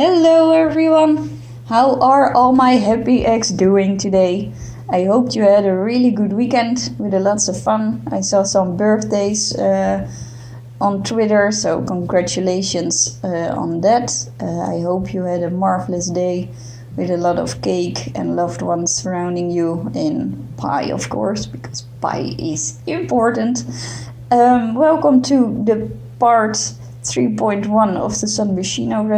Hello everyone! How are all my happy eggs doing today? I hope you had a really good weekend with lots of fun. I saw some birthdays on Twitter, so congratulations on that. I hope you had a marvelous day with a lot of cake and loved ones surrounding you, and pie of course, because pie is important. Welcome to the part 3.1 of the SanMyshuno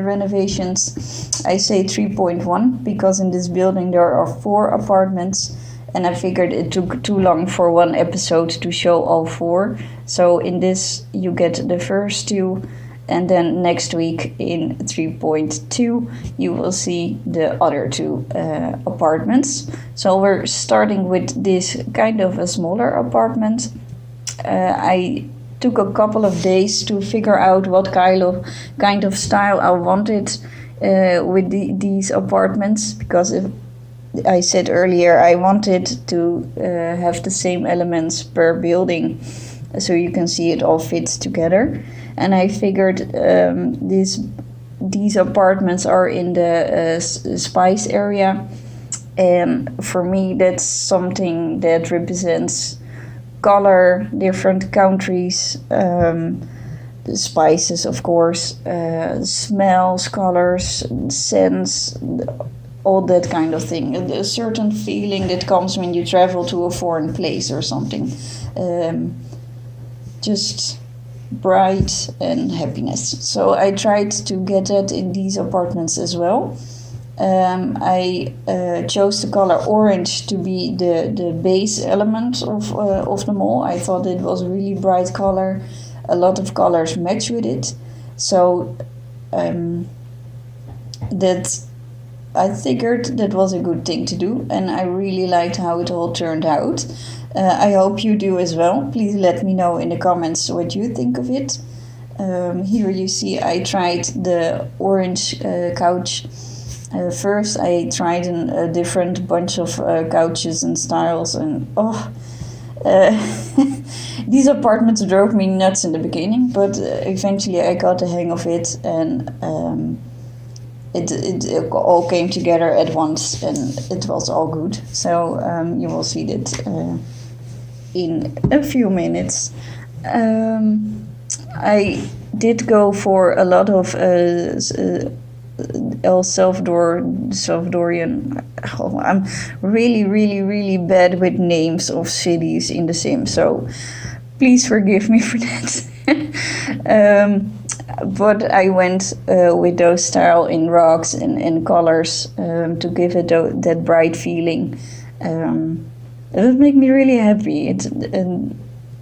Renovations. I say 3.1 because in this building there are 4 apartments, and I figured it took too long for one episode to show all 4. So in this you get the first 2, and then next week in 3.2 you will see the other 2 apartments. So we're starting with this kind of a smaller apartment. I took a couple of days to figure out what kind of style I wanted with these apartments, because if I said earlier I wanted to have the same elements per building, so you can see it all fits together. And I figured these apartments are in the spice area, and for me that's something that represents color, different countries, the spices of course, smells, colors, scents, all that kind of thing. A certain feeling that comes when you travel to a foreign place or something. Just bright and happiness. So I tried to get that in these apartments as well. I chose the color orange to be the base element of them all. I thought it was a really bright color. A lot of colors match with it. So that I figured that was a good thing to do, and I really liked how it all turned out. I hope you do as well. Please let me know in the comments what you think of it. Here you see I tried the orange couch. First I tried a different bunch of couches and styles, and these apartments drove me nuts in the beginning, but eventually I got the hang of it, and it all came together at once, and it was all good. So you will see that in a few minutes. I did go for a lot of El Salvadorian. Oh, I'm really bad with names of cities in The Sims, so please forgive me for that. But I went with those style in rocks and colors to give it that bright feeling. It would make me really happy.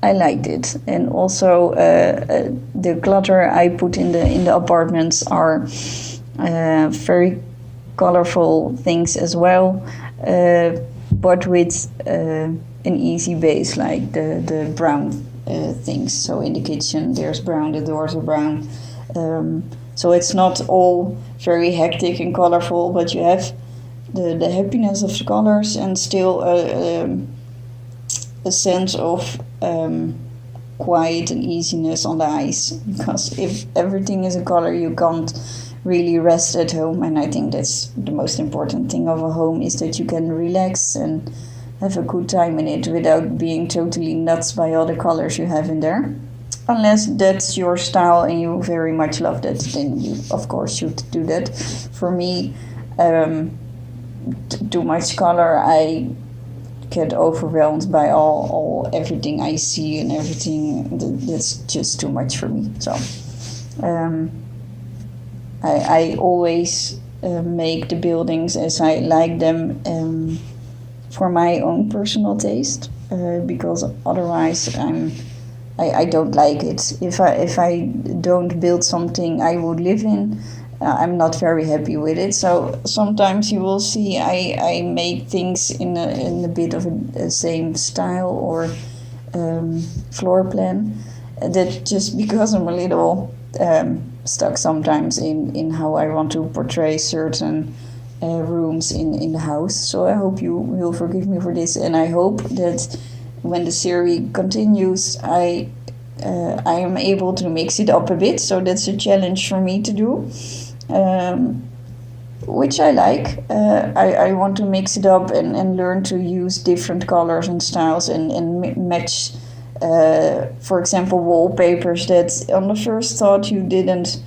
I liked it, and also the clutter I put in the apartments are very colorful things as well, but with an easy base, like the brown things. So in the kitchen there's brown, the doors are brown, so it's not all very hectic and colorful, but you have the happiness of the colors and still a sense of quiet and easiness on the eyes, because if everything is a color you can't really rest at home. And I think that's the most important thing of a home, is that you can relax and have a good time in it without being totally nuts by all the colors you have in there. Unless that's your style and you very much love that, then you of course should do that. For me, too much color, I get overwhelmed by everything I see, and everything that's just too much for me. So I always make the buildings as I like them, for my own personal taste, because otherwise I don't like it. If I don't build something I would live in, I'm not very happy with it. So sometimes you will see I make things in a bit of a same style or floor plan, that just because I'm a little stuck sometimes in how I want to portray certain rooms in the house. So I hope you will forgive me for this, and I hope that when the series continues I am able to mix it up a bit. So that's a challenge for me to do. which I like. I want to mix it up and learn to use different colors and styles and match, for example, wallpapers that on the first thought you didn't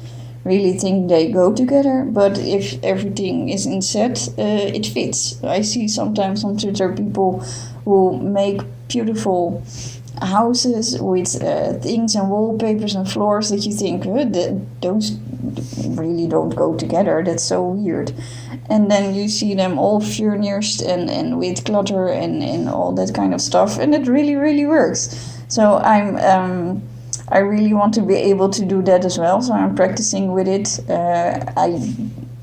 really think they go together, but if everything is in set, it fits. I see sometimes on Twitter people who make beautiful houses with things and wallpapers and floors that you think, those really don't go together, that's so weird. And then you see them all furnished and with clutter and all that kind of stuff, and it really, really works. So I really want to be able to do that as well, so I'm practicing with it.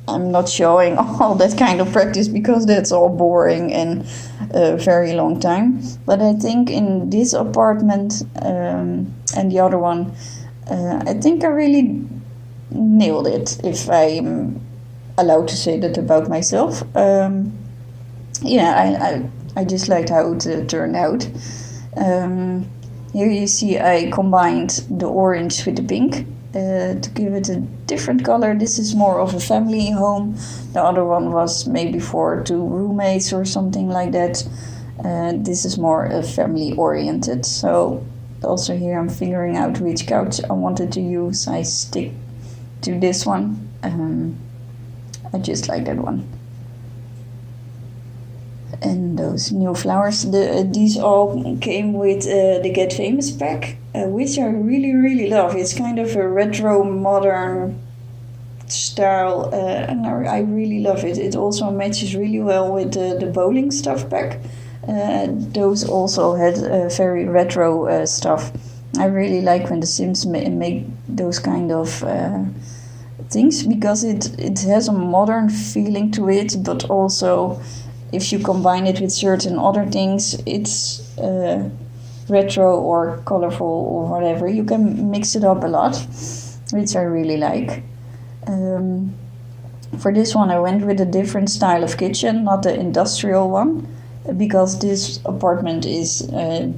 I'm not showing all that kind of practice because that's all boring and a very long time. But I think in this apartment and the other one, I think I really nailed it, if I'm allowed to say that about myself. Yeah, I just liked how it turned out. Here you see I combined the orange with the pink to give it a different color. This is more of a family home. The other one was maybe for 2 roommates or something like that. This is more family oriented. So also here I'm figuring out which couch I wanted to use. I stick to this one. I just like that one. And those new flowers, these all came with the Get Famous pack, which I really, really love. It's kind of a retro modern style, and I really love it. It also matches really well with the bowling stuff pack. Those also had very retro stuff. I really like when the Sims make those kind of things, because it has a modern feeling to it, but also if you combine it with certain other things, it's retro or colorful or whatever. You can mix it up a lot, which I really like. For this one I went with a different style of kitchen, not the industrial one, because this apartment is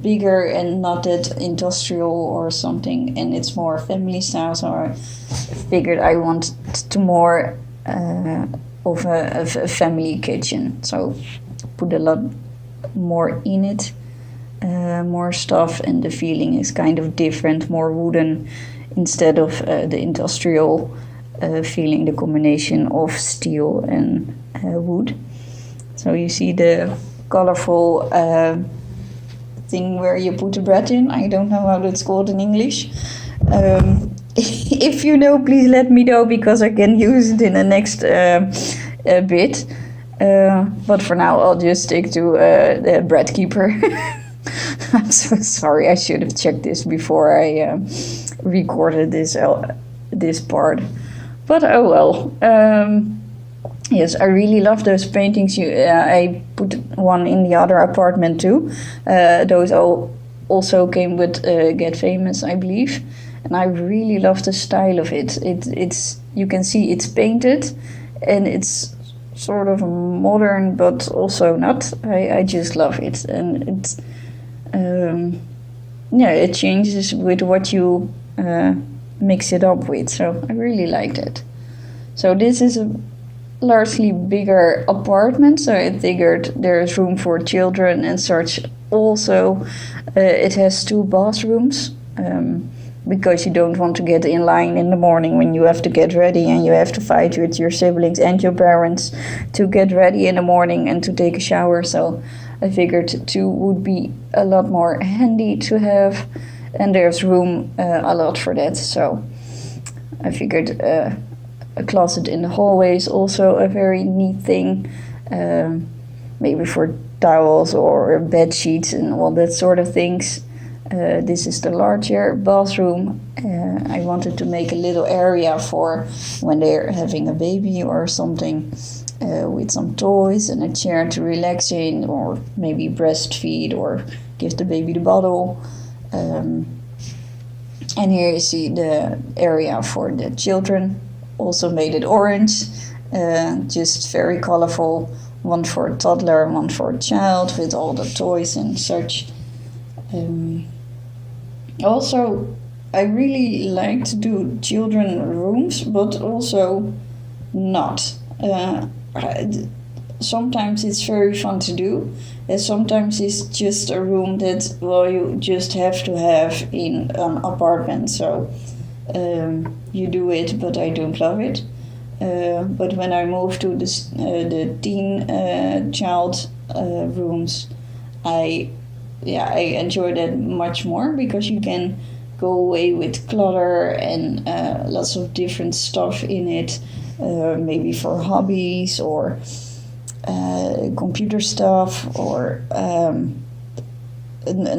bigger and not that industrial or something, and it's more family style, so I figured I want to more of a family kitchen, so put a lot more in it, more stuff, and the feeling is kind of different, more wooden instead of the industrial feeling, the combination of steel and wood. So you see the colorful thing where you put the bread in. I don't know how that's called in English. If you know, please let me know, because I can use it in the next bit. But for now, I'll just stick to the bread keeper. I'm so sorry. I should have checked this before I recorded this part. But oh well. Yes, I really love those paintings. I put one in the other apartment too. Those also came with Get Famous, I believe. And I really love the style of it. It's you can see it's painted, and it's sort of modern, but also not. I just love it, and it's it changes with what you mix it up with. So I really liked it. So this is a largely bigger apartment, so I figured there's room for children and such. Also, it has 2 bathrooms. Because you don't want to get in line in the morning when you have to get ready and you have to fight with your siblings and your parents to get ready in the morning and to take a shower. So I figured 2 would be a lot more handy to have, and there's room a lot for that. So I figured a closet in the hallway is also a very neat thing, maybe for towels or bed sheets and all that sort of things. This is the larger bathroom. I wanted to make a little area for when they're having a baby or something, with some toys and a chair to relax in, or maybe breastfeed or give the baby the bottle. And here you see the area for the children. Also made it orange, just very colorful. One for a toddler, one for a child, with all the toys and such. Also, I really like to do children rooms, but also not. Sometimes it's very fun to do, and sometimes it's just a room that, well, you just have to have in an apartment. So you do it, but I don't love it. But when I moved to the teen child rooms, I enjoy that much more, because you can go away with clutter and lots of different stuff in it, maybe for hobbies or computer stuff, or an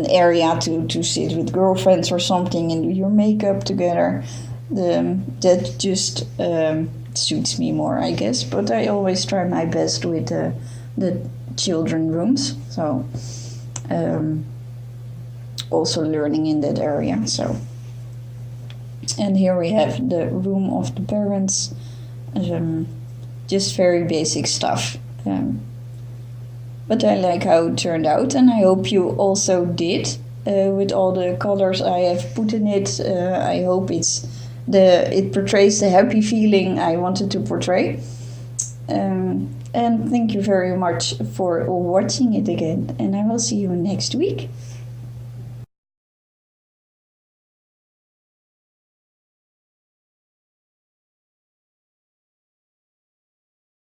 area to sit with girlfriends or something and do your makeup together. That just suits me more, I guess. But I always try my best with the children rooms. So also learning in that area. So, and here we have the room of the parents. Just very basic stuff. But I like how it turned out, and I hope you also did, with all the colors I have put in it. I hope it portrays the happy feeling I wanted to portray. And thank you very much for watching it again, and I will see you next week.